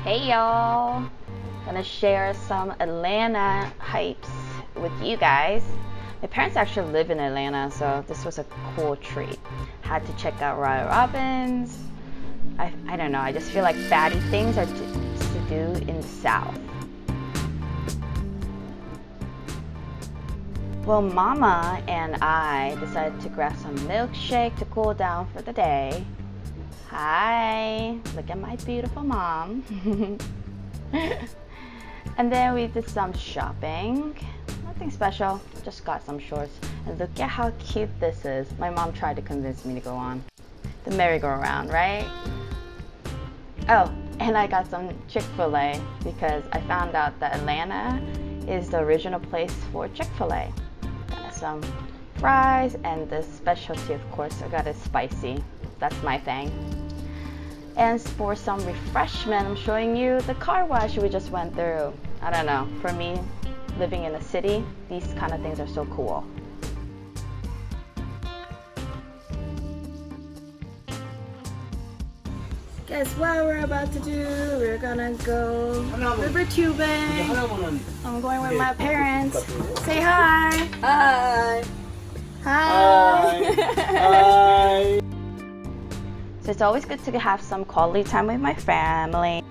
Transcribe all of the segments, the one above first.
Hey y'all, gonna share some Atlanta hypes with you guys. My parents actually live in Atlanta, so this was a cool treat. Had to check out Royal Robbins. I don't know, I just feel like fatty things are to do in the South. Well, Mama and I decided to grab some milkshake to cool down for the day. Hi, look at my beautiful mom. And then we did some shopping. Nothing special, just got some shorts. And look at how cute this is. My mom tried to convince me to go on the merry-go-round, right? Oh, and I got some Chick-fil-A because I found out that Atlanta is the original place for Chick-fil-A. Got some fries and the specialty, of course, I got it spicy. That's my thing. And for some refreshment, I'm showing you the car wash we just went through. I don't know, for me, living in a city, these kind of things are so cool. Guess what we're about to do? We're gonna go river tubing. I'm going with my parents. Say hi. Hi. Hi. Hi. So it's always good to have some quality time with my family.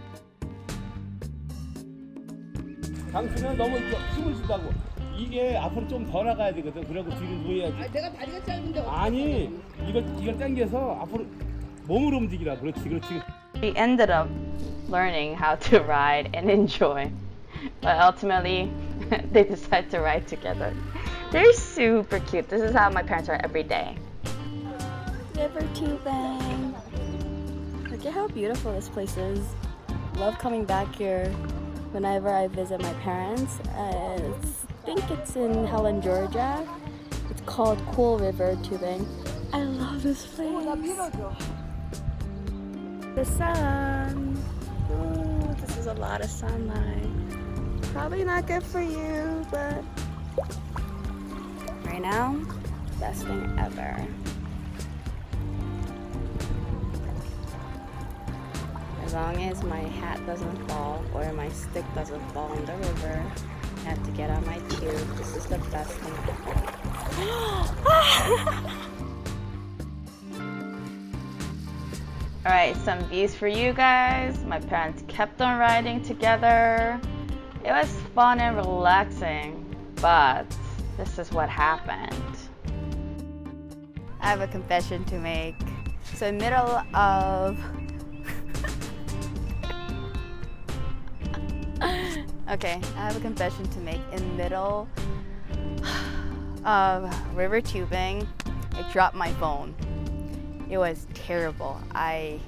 당신은 너무 힘을 준다고. 이게 앞으로 좀 더 나가야 되거든. 그리고 뒤로 누워야지. 내가 다리가 짧은데 아니, 이걸 당겨서 앞으로 몸으로 움직이라. 그렇지. We ended up learning how to ride and enjoy, but ultimately they decided to ride together. They're super cute. This is how my parents are every day. River tubing. Look at how beautiful this place is. Love coming back here whenever I visit my parents. I think it's in Helen, Georgia. It's called Cool River Tubing. I love this place. The sun. Ooh, this is a lot of sunlight. Probably not good for you, but right now, best thing ever. As long as my hat doesn't fall or my stick doesn't fall in the river, I have to get on my tube. This is the best thing ever. Alright, some views for you guys. My parents kept on riding together. It was fun and relaxing, but this is what happened. I have a confession to make. So in the middle of Okay, I have a confession to make. In the middle of river tubing, I dropped my phone. It was terrible. I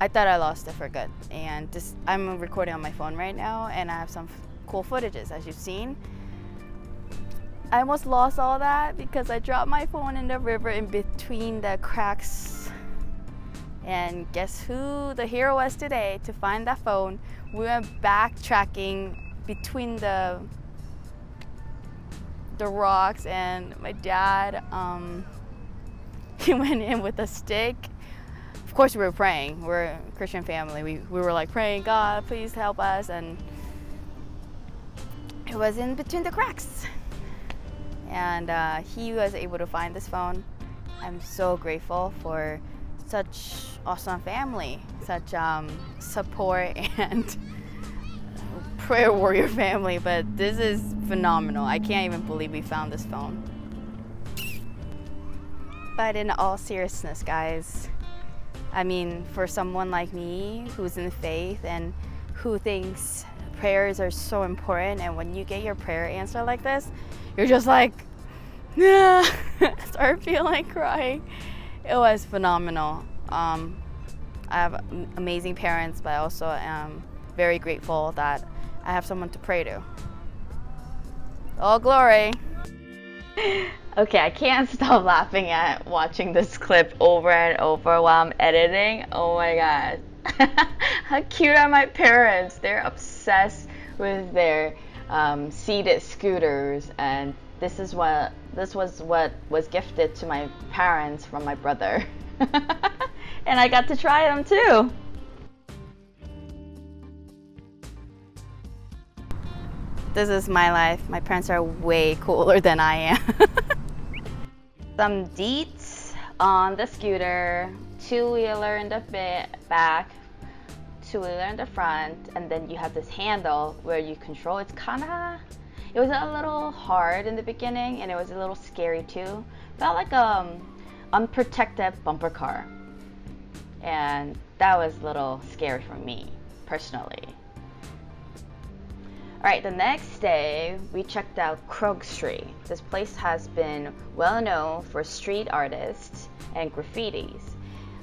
thought I lost it for good. And I'm recording on my phone right now, and I have some cool footages, as you've seen. I almost lost all that because I dropped my phone in the river in between the cracks. And guess who the hero was today to find that phone? We went backtracking between the rocks, and my dad, he went in with a stick. Of course we were praying. We're a Christian family. We were like praying, God, please help us. And it was in between the cracks. And he was able to find this phone. I'm so grateful for such awesome family, such support and prayer warrior family, but this is phenomenal. I can't even believe we found this phone. But in all seriousness, guys, I mean, for someone like me who's in faith and who thinks prayers are so important, and when you get your prayer answer like this, you're just like, yeah, start feeling like crying. It was phenomenal. I have amazing parents, but I also am very grateful that I have someone to pray to. All glory. Okay, I can't stop laughing at watching this clip over and over while I'm editing. Oh my god. How cute are my parents? They're obsessed with their seated scooters, and this was what was gifted to my parents from my brother. And I got to try them too. This is my life. My parents are way cooler than I am. Some deets on the scooter, two-wheeler in the back, two-wheeler in the front, and then you have this handle where you control. It was a little hard in the beginning, and it was a little scary too. Felt like unprotected bumper car, and that was a little scary for me personally. Alright, the next day we checked out Krog Street. This place has been well known for street artists and graffitis.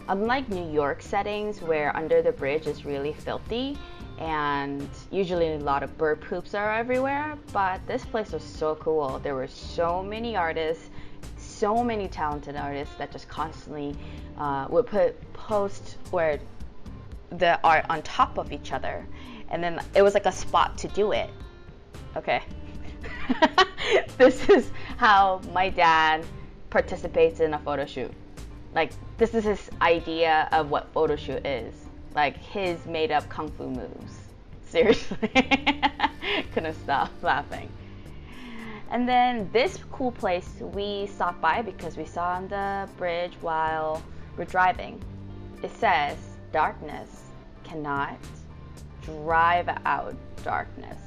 Unlike New York settings where under the bridge is really filthy and usually a lot of bird poops are everywhere, but this place was so cool. There were so many artists, so many talented artists that just constantly would post where the art on top of each other, and then it was like a spot to do it. Okay. This is how my dad participates in a photo shoot. Like, this is his idea of what photo shoot is. Like, his made up kung fu moves. Seriously. Couldn't stop laughing. And then this cool place we stopped by because we saw on the bridge while we're driving. It says, darkness cannot drive out darkness.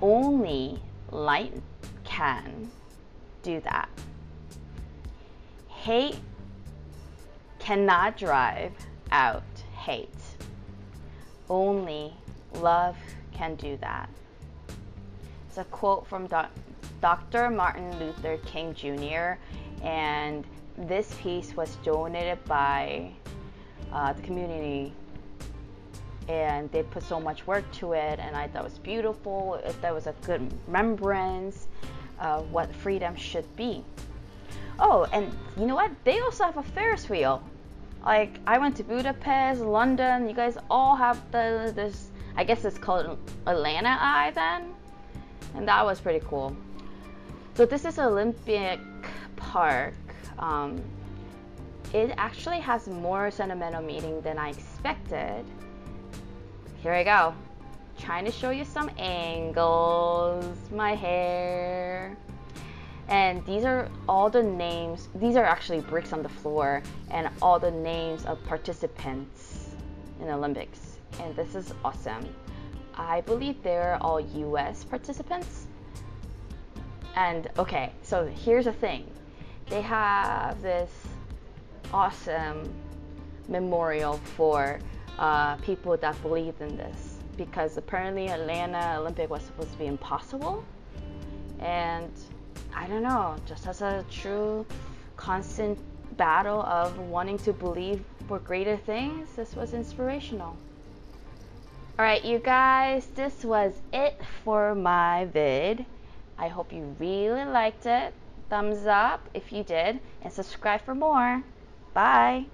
Only light can do that. Hate cannot drive out hate. Only love can do that. It's a quote from Dr. Martin Luther King Jr. and this piece was donated by the community, and they put so much work to it, and I thought it was beautiful. That was a good remembrance of what freedom should be. Oh, and you know what? They also have a Ferris wheel. Like, I went to Budapest, London. You guys all have this. I guess it's called Atlanta Eye then, and that was pretty cool. So this is Olympic Park. It actually has more sentimental meaning than I expected. Here I go, trying to show you some angles, my hair. And these are all the names. These are actually bricks on the floor and all the names of participants in the Olympics. And this is awesome. I believe they're all US participants. And okay, so here's the thing. They have this awesome memorial for people that believed in this, because apparently Atlanta Olympic was supposed to be impossible, and I don't know, just as a true constant battle of wanting to believe for greater things, this was inspirational. Alright you guys, this was it for my vid. I hope you really liked it. Thumbs up if you did, and subscribe for more. Bye.